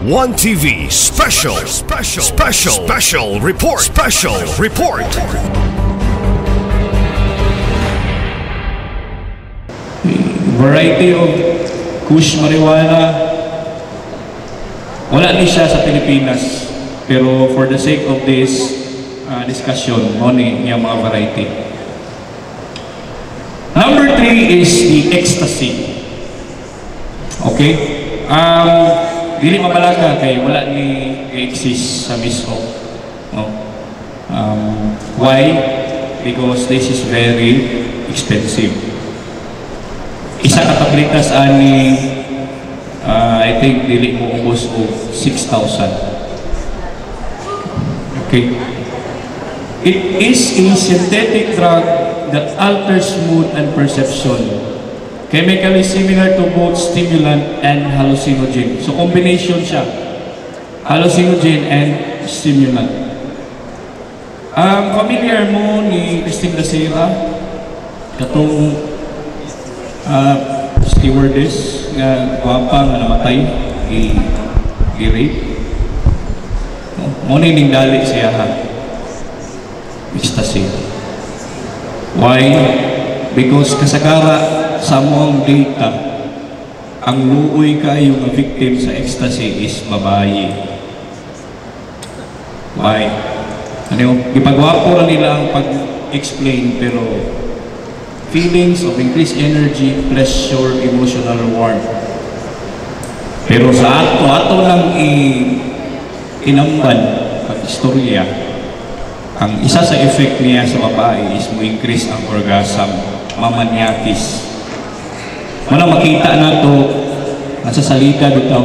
One TV special report. Variety of kush marijuana. Wala ni siya sa Pilipinas. Pero for the sake of this discussion, moni yung mga variety. Number 3 is the ecstasy. Okay? Dili mabalaga kay wala ni exist sa mismo. No? Why? Because this is very expensive. Isa ka tablitas ani I think dili mo ubos og 6,000. Okay. It is a synthetic drug that alters mood and perception. Chemically similar to both stimulant and hallucinogen. So combination siya. Hallucinogen and stimulant. Familiar mo ni Christine Dacera? Katong stewardess nga guwapa nga namatay i-rape. Muna yung dali siya ha. Ecstasy. Why? Because kasagara sa mong data, ang luoy kayo ng victim sa ecstasy is babae. Why? Ano, ipagwapo lang nila ang pag-explain, pero feelings of increased energy, pleasure, emotional warmth. Pero sa ato lang inamban pag-istorya, ang isa sa effect niya sa babae is mo increase ang orgasm, mamaniakis. Muna makita na ito nasa salita dito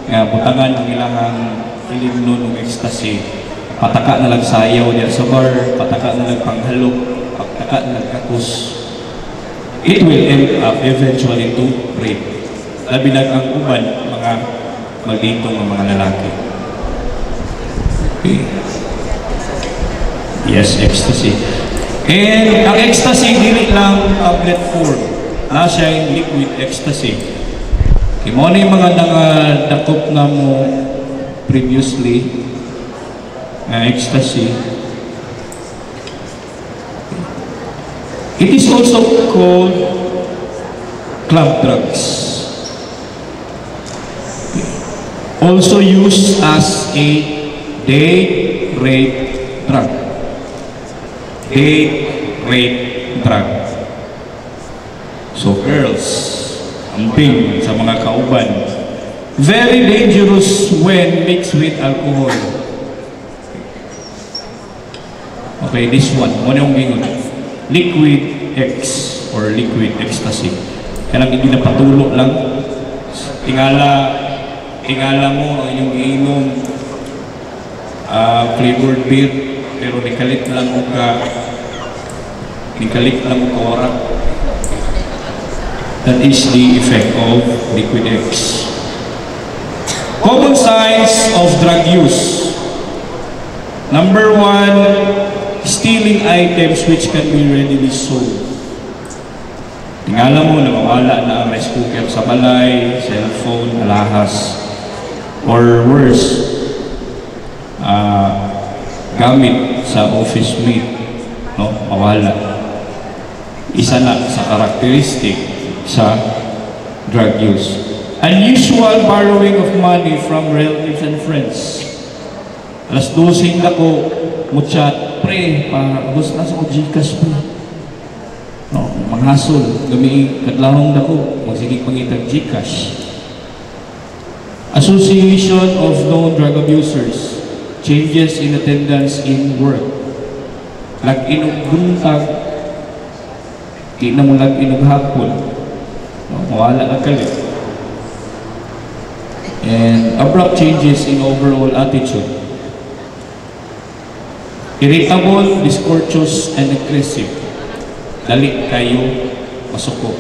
nga butangan ang ilang hilim nun ng ecstasy. Pataka na lang sayaw niya sa bar, pataka na lang panghalok, pataka na lang kakus. It will end up eventually to rape. Labi lang ang uban, mga malditong mga lalaki. Okay. Yes, ecstasy. And ang ecstasy, dili lang tablet form. Siya yung liquid ecstasy. Okay, mo na yung mga nakadakop na mo previously ecstasy. It is also called club drugs. Also used as a date rape drug. Date rape drug. So girls, amping sa mga kauban. Very dangerous when mixed with alcohol. Okay, this one, ano yung gingon? Liquid X or liquid ecstasy. Kaya lang ginapatulo lang. Tingala mo ang inyong iinom flavored beer, pero nikalit lang mo orak. That is the effect of liquid X. Common signs of drug use. Number 1, stealing items which can be readily sold. Tingala mo na mawala na ang rice cooker sa balay, cellphone, alahas, or worse, gamit sa office mate, no? Mawala. Isa na sa karakteristik sa drug use. Unusual borrowing of money from relatives and friends. Alas 12 na ko mutchat, pre, gusto na sa ko Gcash po. No, manghasol, gami kadlahong na ko, magsigig pangitag Gcash. Association of known drug abusers. Changes in attendance in work. Lag-in og buntag, di na mo lag-in og hapon. Mawala na kalit. And abrupt changes in overall attitude. Irritable, discourteous, and aggressive. Dali kayo masuko.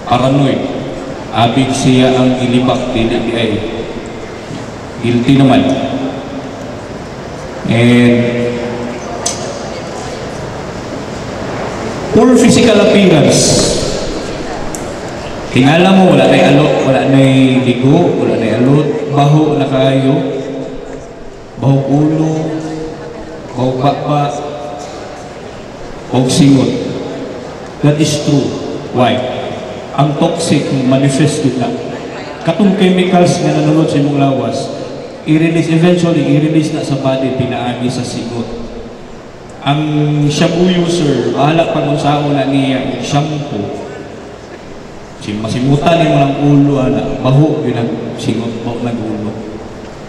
Paranoid. Abig siya ang ilibak din ay guilty naman. And poor physical appearance. Tingala mo, wala na alot, wala na ligo, wala na alot, baho na kayo, baho ulo, baho bakba, baho singot. That is true. Why? Ang toxic manifest kita. Katong chemicals nga nanunod sa imong lawas, i-release na sa body, pinaagi sa sigot. Ang shampoo user, bahala pag unsaon na niya shampoo. Masimutan mo ng ulo, baho yun ang singot, baho ng ulo.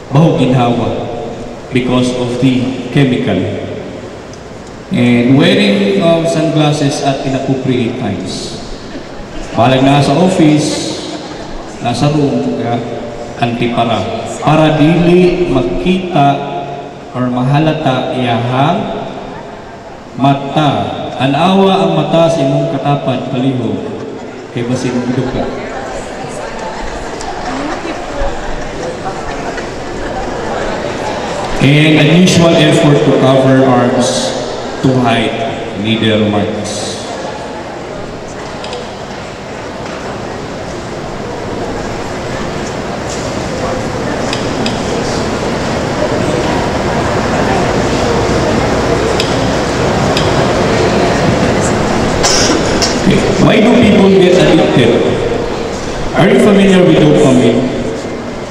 Baho ginhawa because of the chemical. And wearing sunglasses at inappropriate times. Palag na sa office, nasa room, antipara. Para dili makita or mahalata iyahang mata. Anawa ang mata sa imong katapad palihog. Kaya basin mo ka. And unusual effort to cover arms to hide needle marks. Why do people get addicted? Are you familiar with dopamine?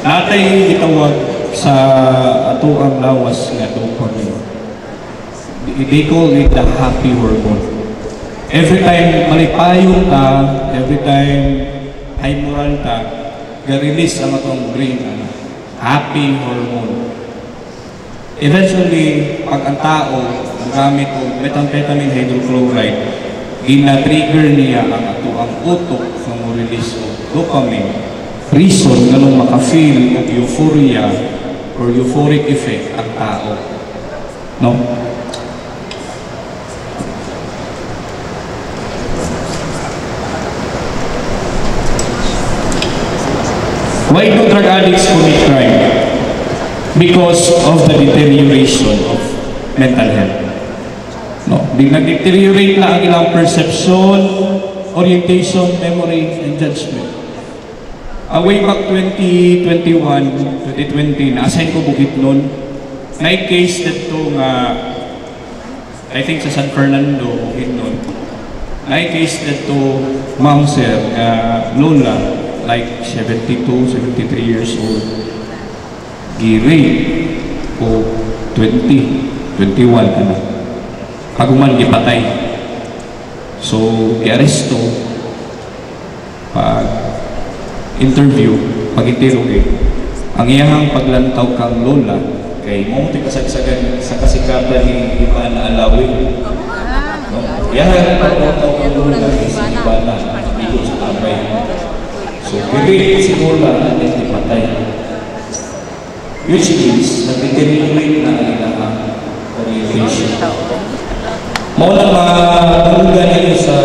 Natay itawag sa ato ang lawas nga dopamine. They call it the happy hormone. Every time malipayon ta, every time high moral ta, ga-release ang atong brain, happy hormone. Eventually, pag ang tao gamit og methamphetamine hydrochloride, gina-trigger niya ang ato ang utok sa mo-release of dopamine. Reason nga nung maka-feel of euphoria or euphoric effect ang tao. No? Why do drug addicts commit crime? Because of the deterioration of mental health. No, nag-deteriorate na ang ilang perception, orientation, memory, and judgment. Way back 2020, na-assign ko Bukidnon. Na-case dito nga, I think sa San Fernando, Bukidnon. Na-case dito, ma'am sir, lola, like 72, 73 years old. Girape ko 20, 21 ano. Kaguman gipatay. So, i-aresto pag interview, pag interview ang iyahang paglantaw kang lola kay mo kasagsagan sa kasikatan ni Iban Alawin. No? Iyahang paglantaw kang lola kay si Iban na dito sa tabay. So, girape si lola at ipatay. Which is, nag-deteriorate na ang ilang orientation. Maulang matanggan nyo sa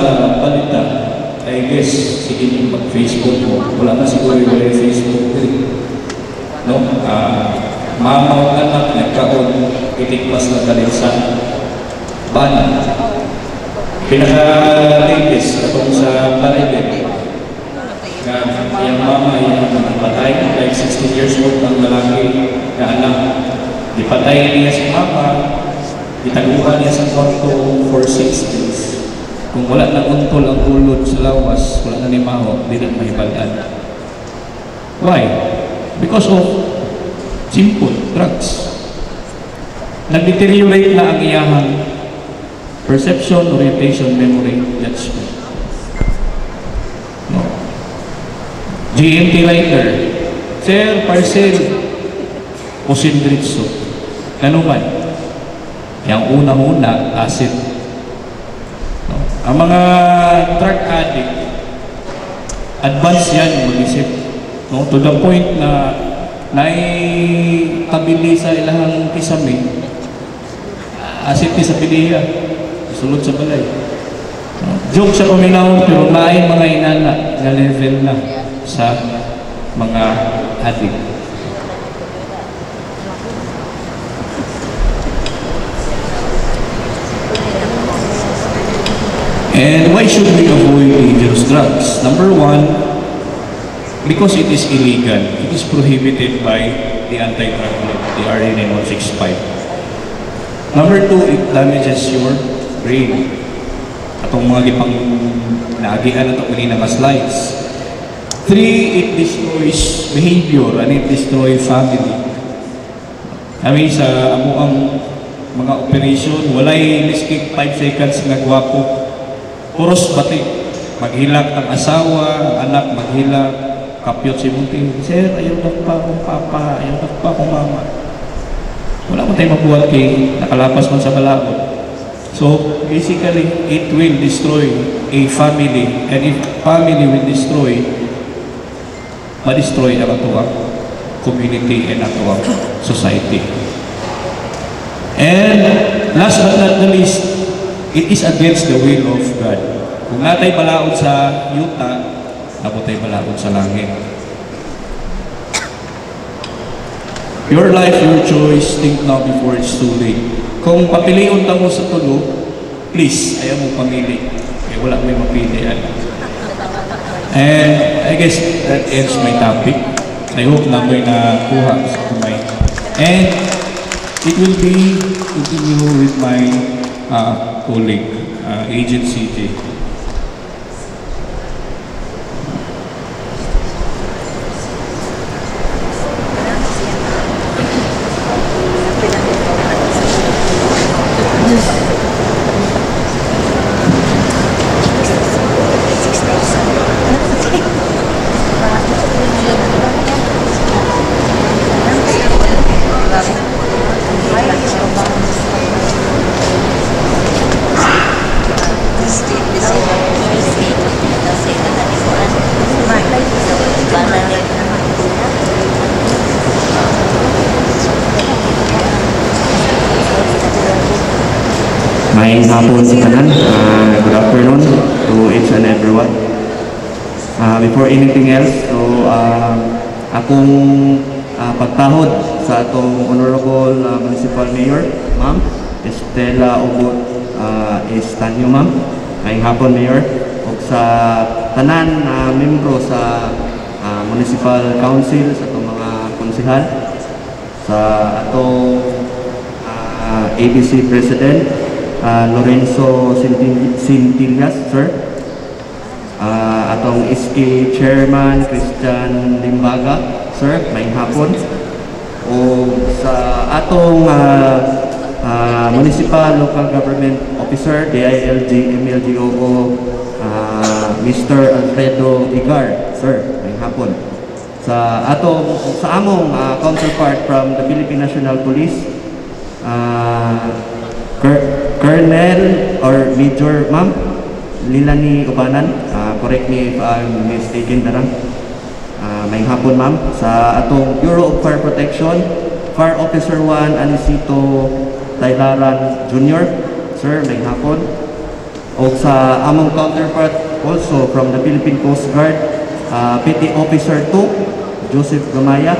palita, I guess, sige nyo mag-Facebook mo. Wala na siguro yung Facebook din. No? Mamaw anak, nagkaon, itikmas na kalinsan. Ban. Pinaka-latest, katong sa Paribet. Yung mama, yung patay, like 16 years old ang lalaki na anak. Ipatay niya si mama. Itaguhan niya sa kwarto for 6 days. Kung wala na untol ang ulod sa lawas, wala na ni Maho, di na mahibalaan. Why? Because of simple drugs. Nag-deteriorate na ang iyahang perception, orientation, memory, judgment. No. GMT lighter. Sir, parcel, posindritso. Ano man? Yang una-una, acid. No? Ang mga drug addict, advance yan mag-isip. No? To the point na naitabili sa ilang kisame, acid sa piliya, sulod sa balay. No? Joke sa kuminaw, pero naay mga inana na level na sa mga addict. And why should we avoid dangerous drugs? Number one, because it is illegal, it is prohibited by the anti-drug law, the RA 9165. Number two, it damages your brain. Atong mga gipang naagian na ito kanina ka slides. Three, it destroys behavior and it destroys family. Kami sa amuang mga operation, walay lisking 5 seconds nga gwapo. Puros bati. Maghilak ang asawa, ang anak maghilak, kapyot si Munti. Sir, ayaw na pa akong papa, ayaw na pa akong mama. Wala mo tayo mabuhat kay nakalapas man sa balaod. So, basically, it will destroy a family. And if family will destroy, ma-destroy ang atuang community and atuang society. And last but not the least, it is against the will of God. Kung natay balaod sa yuta, nabutay balaod sa langit. Your life, your choice, think now before it's too late. Kung papiliun ta mo sa tulo, please, ayaw mo pamili. Kaya wala may mapilian. And I guess that ends my topic. I hope na may nakuha sa kumay. And it will be continue with my colleague, Agent CJ. Maayong hapon sa tanan. Good afternoon to each and everyone. Before anything else, so akong pagtahod sa atong Honorable Municipal Mayor, Ma'am Estela Ubot Estanyo, Ma'am. Maayong hapon, Mayor. O sa tanan na membro sa Municipal Council, sa atong mga konsehal, sa atong ABC President, Lorenzo Sintillas, sir. Atong SK Chairman Christian Limbaga, sir, maayong hapon. O sa atong Municipal Local Government Officer, DILG MLGOO, Mr. Alfredo Igar, sir, maayong hapon. Sa among counterpart from the Philippine National Police, Colonel or Major Ma'am Lilani Ubanan, correct me if I'm mistaken darang. Maayong hapon, Ma'am. Sa atong Bureau of Fire Protection, Fire Officer 1 Anisito Taylaran Jr., sir, maayong hapon. O sa among counterpart also from the Philippine Coast Guard, Petty Officer 2 Joseph Gamaya,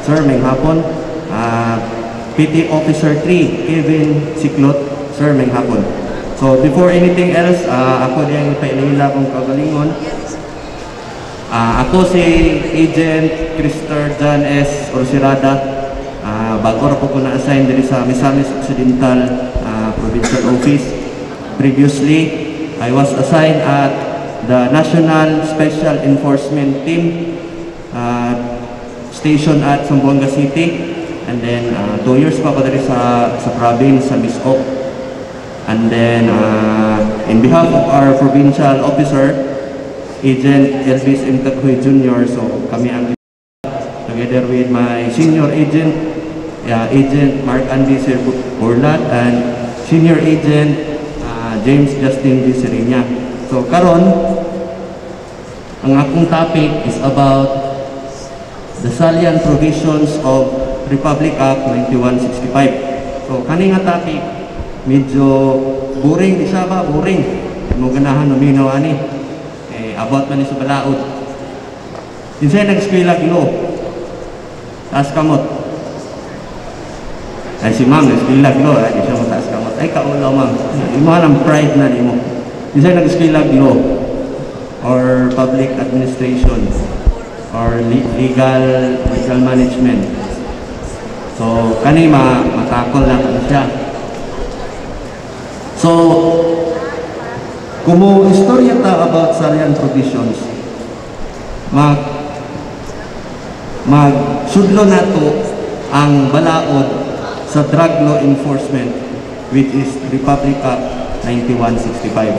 sir, maayong hapon. Petty Officer 3 Kevin Siklot, sir, maayong hapon. So before anything else, ako diyang pailahila kong kagalingon. Ako si Agent Christopher John S. Orsirada. Bago ra po ko na-assign diri sa Misamis Occidental Provincial Office. Previously, I was assigned at the National Special Enforcement Team station at Zamboanga City. And then 2 years pa ko diri sa province, sa Miscop. And then in behalf of our provincial officer, Agent Elvis M. Taghoy Jr., so kami ang together with my senior agent, Agent Mark Andy Sir Borlat, and senior agent James Justin D. Serinya. So karon, ang akong topic is about the salient provisions of Republic Act 9165. So kani nga topic medyo boring, di siya ba? Boring. Mo ganahan nominaw ani. About man ni sa balaod. Dinsay nag-eskwela Ginoo. Taas kamot. Ay si Ma'am nag-eskwela Ginoo, di siya mo taas kamot. Ay kaulaw, Ma'am. Imo ang pride na nimo. Dinsay nag-eskwela Ginoo or public administration or legal management. So kani matakol na kan siya. So kung mo istorya ta about Sarian provisions, magsudlo nato ang balaod sa drug law enforcement, which is Republic Act 9165.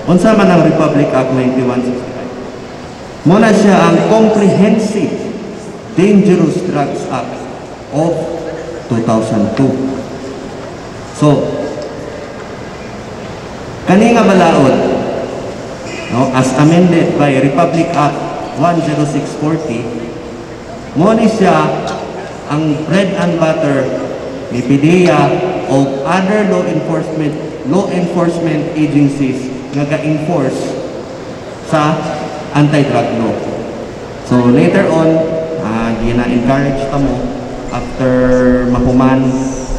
Unsa man ang Republic Act 9165? Muna siya ang Comprehensive Dangerous Drugs Act of 2002. So kani nga balaod, no, as amended by Republic Act 10640, mo ni siya ang bread and butter ni PDEA o other law enforcement agencies nga ga-enforce sa anti-drug law. So later on, gina-encourage ta mo after mahuman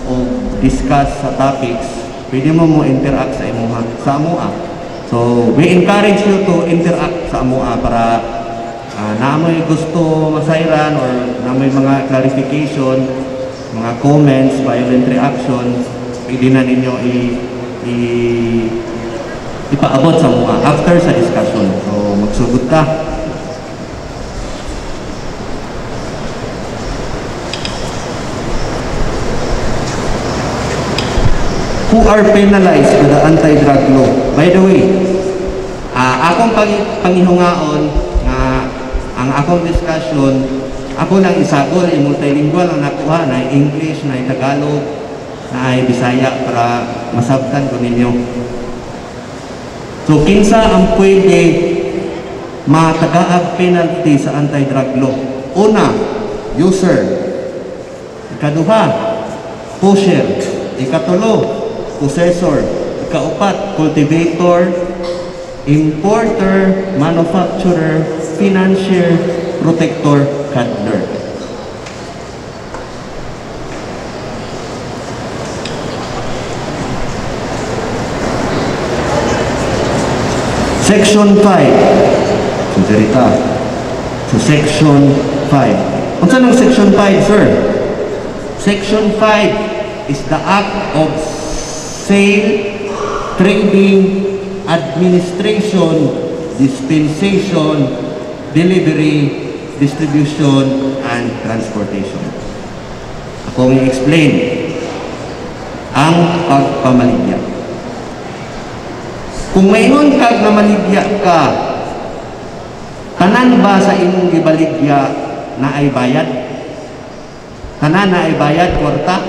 o discuss sa topics, pwede mo interact sa amoa. So we encourage you to interact sa amoa para namoy gusto masayran or namoy mga clarification, mga comments, violent reaction, pwede na ninyo ipaabot sa amoa after sa discussion. So magsugod ta. Who are penalized by the anti-drug law? By the way, akong pangihungaon nga ang akong discussion, ako nang isagol, multilingual ang nakuha, na English, na Tagalog, na Bisaya para masabtan ko ninyo. So, kinsa ang pwede matagaag penalty sa anti-drug law? Una, user. Ikaduha, pusher. Ikatulo, possessor. Ikaupat, cultivator, importer, manufacturer, financier, protector, cuddler. Section 5. Sincerita. So, Section 5. Unsa nang Section 5, sir? Section 5 is the act of sale, trading, administration, dispensation, delivery, distribution, and transportation. Akong i-explain ang pagpamaligya. Kung mayroon kag na maligya ka, tanan ba sa imong gibaligya na ay bayad? Tanan na ay bayad, kwarta?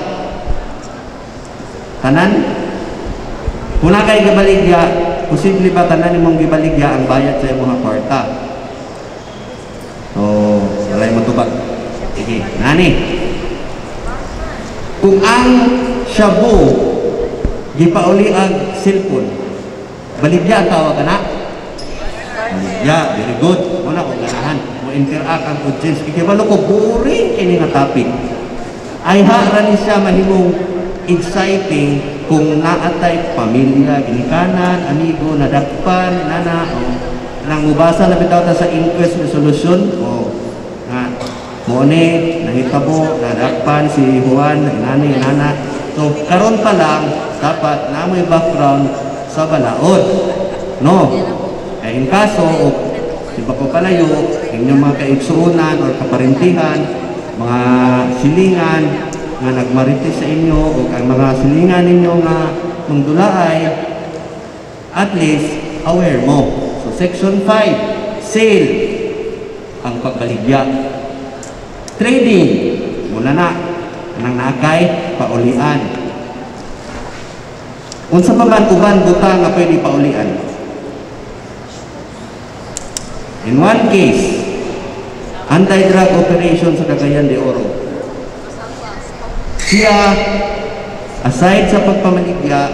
Tanan? Kung na kay gibaligya, posible ba tanan imong gibaligya ang bayad sa imong kwarta? So, walay mo tubag. Sige, nani. Kung ang shabu gipauli ang cellphone, baligya ang tawag ka na? Baligya, very good. Wala ko ganahan. Mo interact ang audience. Ikibalo ko, boring kini nga topic. Ay hara ni siya mahimong exciting kung naatay pamilya, ginikanan, amigo, nadakpan, nana, o nang mubasa na bitaw ta sa inquest resolution, o nga, mo ni, nahitabo, nadakpan si Juan, inani, nana. So, karon pa lang, dapat na may background sa balaod. No? Kaya in kaso, o di ba ko palayo, inyong mga kaigsuunan o kaparintihan, mga silingan nga nagmarites sa inyo o ang mga silingan ninyo nga mangdulaay, at least aware mo. So Section 5, sale ang pagbaligya. Trading, mula na nang nakay paulian. Unsa pa man uban butang nga pwede paulian? In one case, anti-drug operation sa Cagayan de Oro. Siya, aside sa pagpamaligya,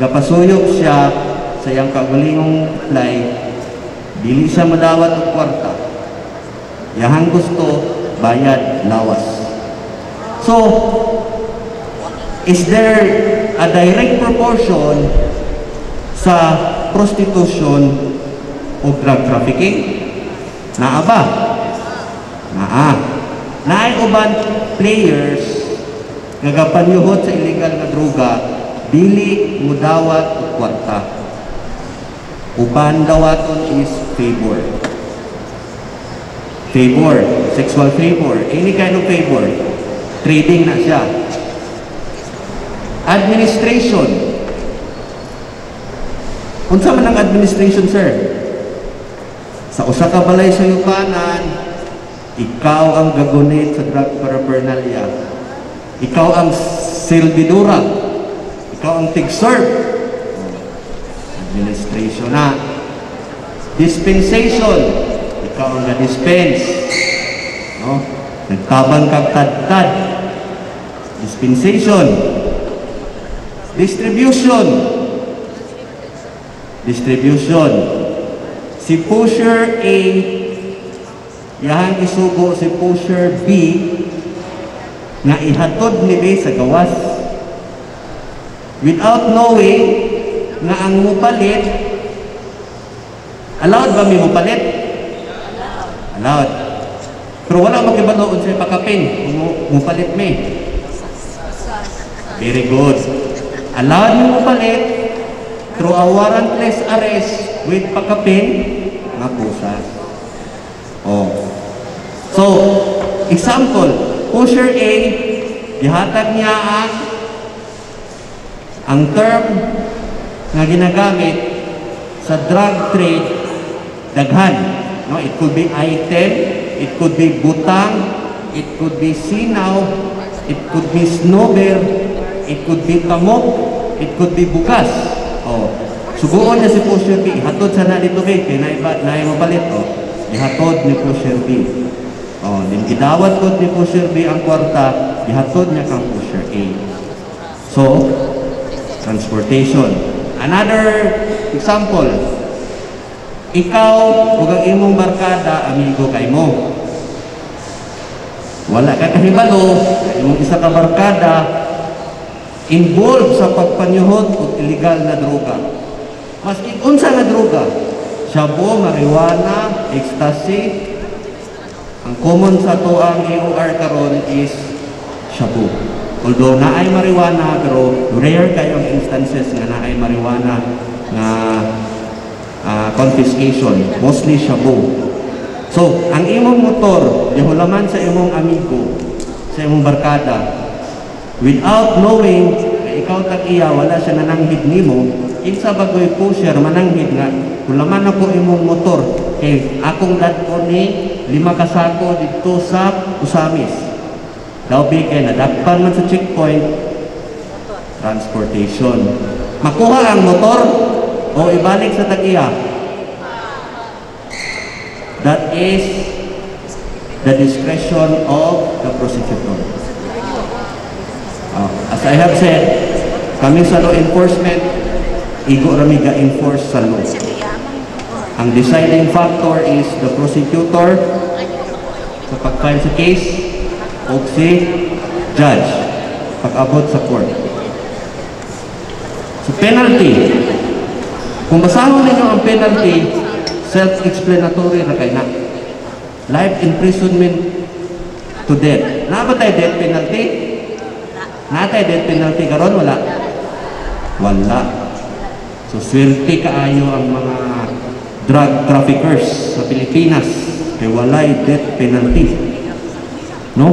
gapasuyok siya sa iyang kagulingong fly, dili siya madawat og kwarta. Yahang gusto, bayad, lawas. So, is there a direct proportion sa prostitution o drug trafficking? Naa ba? Naa. Naay uban players nga gapanyuhot sa illegal nga droga dili mudawat og kwarta. Uban dawaton is favor. Favor, sexual favor, any kind of favor. Trading na siya. Administration. Unsa man ang administration, sir? Sa usa ka balay sa yukanan, ikaw ang gagunit sa drug paraphernalia. Ikaw ang silbidura. Ikaw ang tig-serve. Administration na. Dispensation. Ikaw ang na-dispense. No? Nagtabang kag tad-tad. Dispensation. Distribution. Distribution. Si pusher A, yahang isugo si pusher B, nga ihatod ni B sa gawas. Without knowing nga ang mupalit, allowed ba may mupalit? Allowed. Pero wala makibaloon sa pakapin kung mupalit may. Very good. Allowed mo mupalit through a warrantless arrest with pakapin nga pusas. Oh. So, example, pusher A, ihatag niya ang term nga ginagamit sa drug trade daghan. No, it could be item, it could be butang, it could be sinaw, it could be snowbear, it could be kamok, it could be bukas. Oh, suguon niya si pusher B, ihatod sa na dito B, kaya na mabalit. Oh, ihatod ni pusher B. Oh, din gidawat ko ni pusher B ang kwarta, ihatod niya kang pusher A. So, transportation. Another example, ikaw ug ang imong barkada amigo kay mo. Wala ka kahibalo, imong isa ka barkada involved sa pagpanyuhot og illegal na droga. Mas unsa nga droga? Shabu, marijuana, ecstasy. Ang common sa to ang AOR karon is shabu. Although naay marijuana, pero rare kayong instances nga naay marijuana nga confiscation, mostly shabu. So, ang imong motor, ihulaman sa imong amigo, sa imong barkada, without knowing na ikaw tag-iya, wala siya nananghid nimo, insa bagoy pusher, mananghid nga, hulaman ako imong motor, kay akong dadko ni 5 kasako dito sa Usamis. Daw kay nadakpan man sa checkpoint, transportation. Makuha ang motor o ibalik sa tag-iya. That is the discretion of the prosecutor. As I have said, kami sa law enforcement, igo rami ga-enforce sa law. Ang deciding factor is the prosecutor sa pag-file sa case o si judge pag-abot sa court. So penalty, kung basahon ninyo ang penalty, self-explanatory na kayo na. Life imprisonment to death. Nabatay death penalty? Natay death penalty karon wala? Wala. So swerte kaayo ang mga drug traffickers sa Pilipinas kay walay death penalty. No?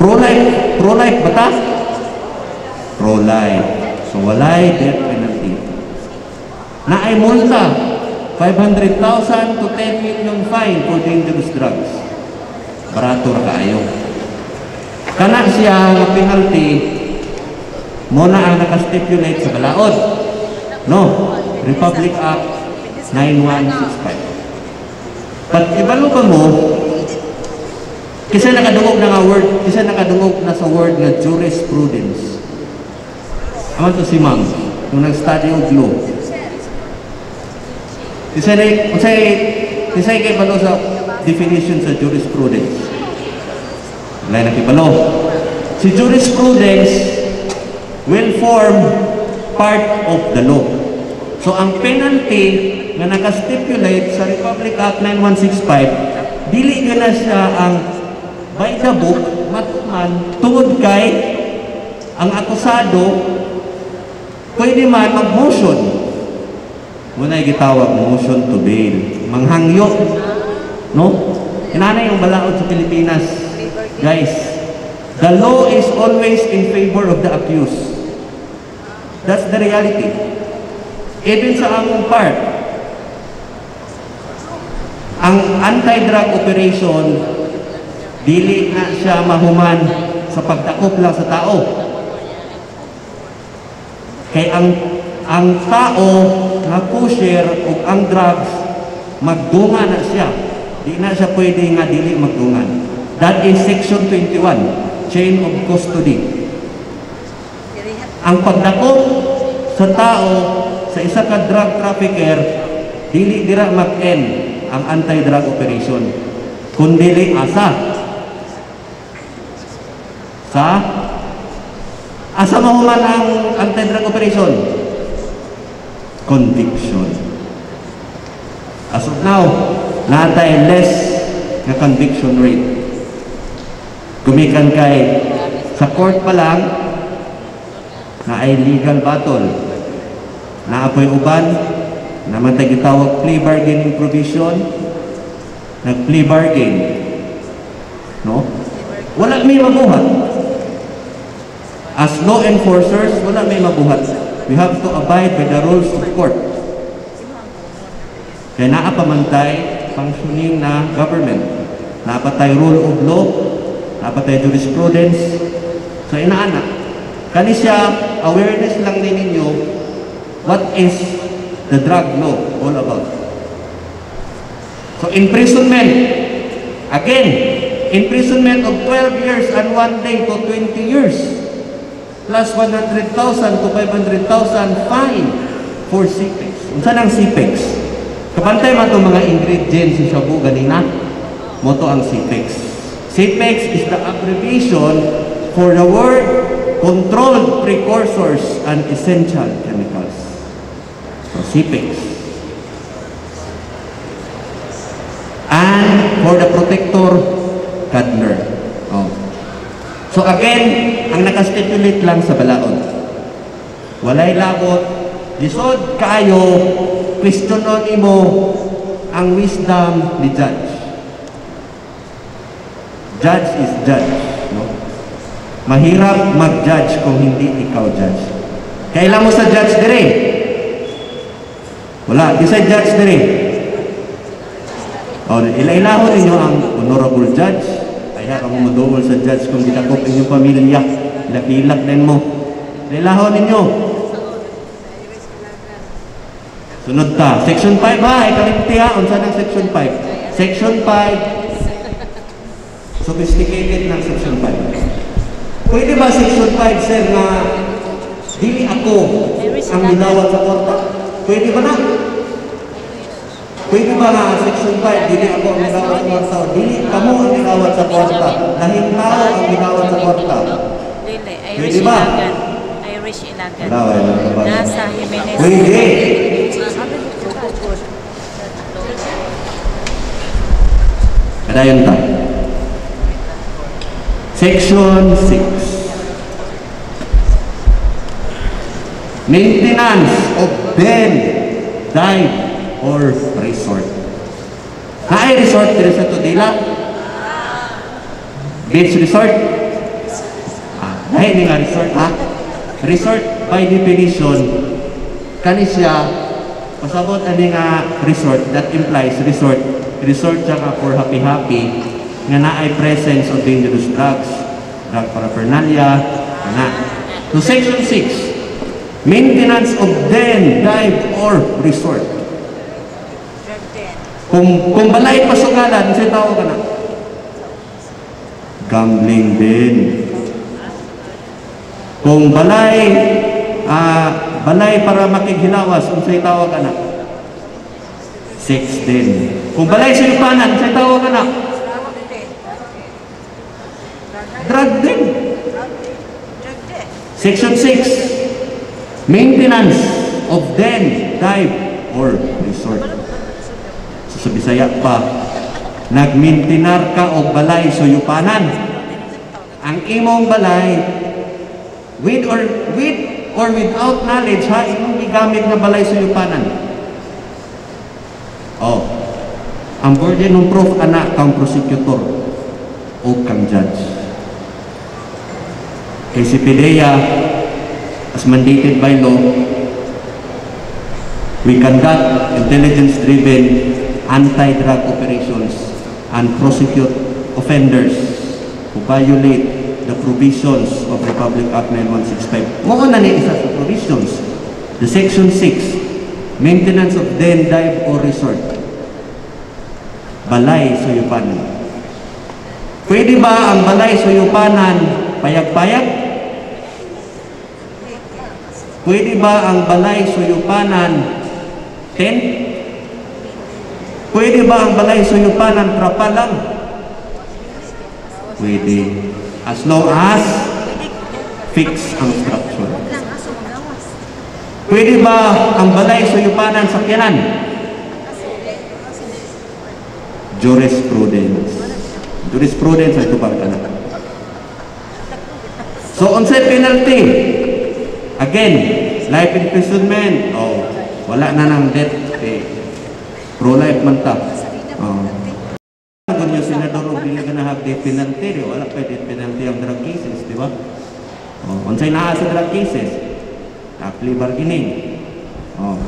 Pro-life bata? Pro-life. So walay death penalty. Naay multa 500,000 to 10 million fine for dangerous drugs. Barato ra kaayo. Kana siya nga penalty mo na ang nakastipulate sa balaod. No, Republic Act 9165. Pag ibalo pa mo, kasi nakadungog na nga word, kasi nakadungog na sa word nga jurisprudence. Aman to si Ma'am, nung nag-study of law. Kisay kay balo sa definition sa jurisprudence. Wala na kibalo. Si jurisprudence will form part of the law. So ang penalty nga naka-stipulate sa Republic Act 9165, dili na siya ang by the book, matuman, tungod kay ang akusado pwede man mag-motion. Muna'y gitawag motion to bail. Manghangyo. No? Inanay yung balaod sa Pilipinas. Guys, the law is always in favor of the accused. That's the reality. Even sa among part, ang anti-drug operation, dili na siya mahuman sa pagtakop lang sa tao. Kay ang tao nga pusher o ang drugs, magdunga na siya. Di na siya pwede nga dili magdungan. That is Section 21, Chain of Custody. Ang pagdakop sa tao sa isa ka drug trafficker, dili dira mag-end ang anti-drug operation. Kundi asa mahuman ang anti-drug operation? Conviction. As of now, natay less na conviction rate. Kumikan kay sa court pa lang na ay legal battle. Naapoy uban, naman tayo gitawag plea bargaining provision, nag-plea bargain. No? Wala may mabuhat. As law enforcers, wala may mabuhat. We have to abide by the rules of court. Kaya naapamantay, functioning na government. Napatay rule of law, napatay jurisprudence. So inaana, kani siya, awareness lang din ninyo, what is the drug law all about. So imprisonment, again, imprisonment of 12 years and 1 day to 20 years. Plus 100,000 to 500,000 fine for CPEX. Unsa nang CPEX? Kapantay man itong mga ingredients sa shabu ganina, moto ang CPEX. CPEX is the abbreviation for the word controlled precursors and essential chemicals. So CPEX. And for the protector, Cadler. Oh. So again, ang nakastipulate lang sa balaod. Walay labot, lisod kayo, questionon mo ang wisdom ni judge. Judge is judge. No? Mahirap mag-judge kung hindi ikaw judge. Kailan mo sa judge dire? Wala, di sa judge dire. O, ilailahon ninyo ang honorable judge. Kaya kamo madowol sa judge kung gitakop inyong pamilya. Ilak-ilak din mo. Ilailahon ninyo. Sunod ta. Section 5 ha. Ikalimti ha. Unsa ng Section 5? Section 5. Sophisticated ng Section 5. Pwede ba Section 5, sir, na dili ako ang ginawat sa korta? Pwede ba na? Pwede ba nga Section 5, dili ako ang ginawat sa korta? Dili kamo ang ginawat sa korta. Dahil tao ang ginawat sa korta. Pwede ba? Irish Ilagan. Wala. Nasa Jimenez. Pwede. Kadayon ta. Section 6. Maintenance of bed, dive, or resort. Naay resort dito sa Tudela? Beach resort? Naay ni nga resort, ha? Resort, by definition, kani siya, pasabot ani nga resort, that implies resort. Resort siya ka for happy-happy, nga naay presence of dangerous drugs, drug paraphernalia, na. So, Section 6, maintenance of den, dive, or resort. Kung balay pasugalan, sa'yo tao ka na. Gambling din. Kung balay para makighilawas, sa'yo tao ka na. Sex din. Kung balay sa ipanan, sa'yo tao ka na. Drug din. Section 6, maintenance of den, dive, or resort. So sa Bisaya pa, nagmintinar ka og balay suyupanan. Ang imong balay with or without knowledge ha, imong gigamit nga balay suyupanan. Oh. Ang burden ng proof ana kang prosecutor o kang judge. Kay si PDEA, as mandated by law, we conduct intelligence-driven anti-drug operations and prosecute offenders who violate the provisions of Republic Act 9165. Mo na ni isa sa provisions. The Section 6, maintenance of den, dive, or resort. Balay suyupanan. Pwede ba ang balay suyupanan payag-payag? Pwede ba ang balay suyupanan tent? Pwede ba ang balay suyupanan trapa lang? Pwede. As long as fix ang structure. Pwede ba ang balay suyupanan sakyanan? Jurisprudence. Jurisprudence ay ito bang anak. So, unsay penalty? Again, life imprisonment. Oh, wala na ng death. Pro-life man ta. Oh. Kung yung senador o dili ka na death penalty, wala pa death penalty ang drug cases, di ba? Oh, unsay naa sa drug cases? Plea bargaining. Oh.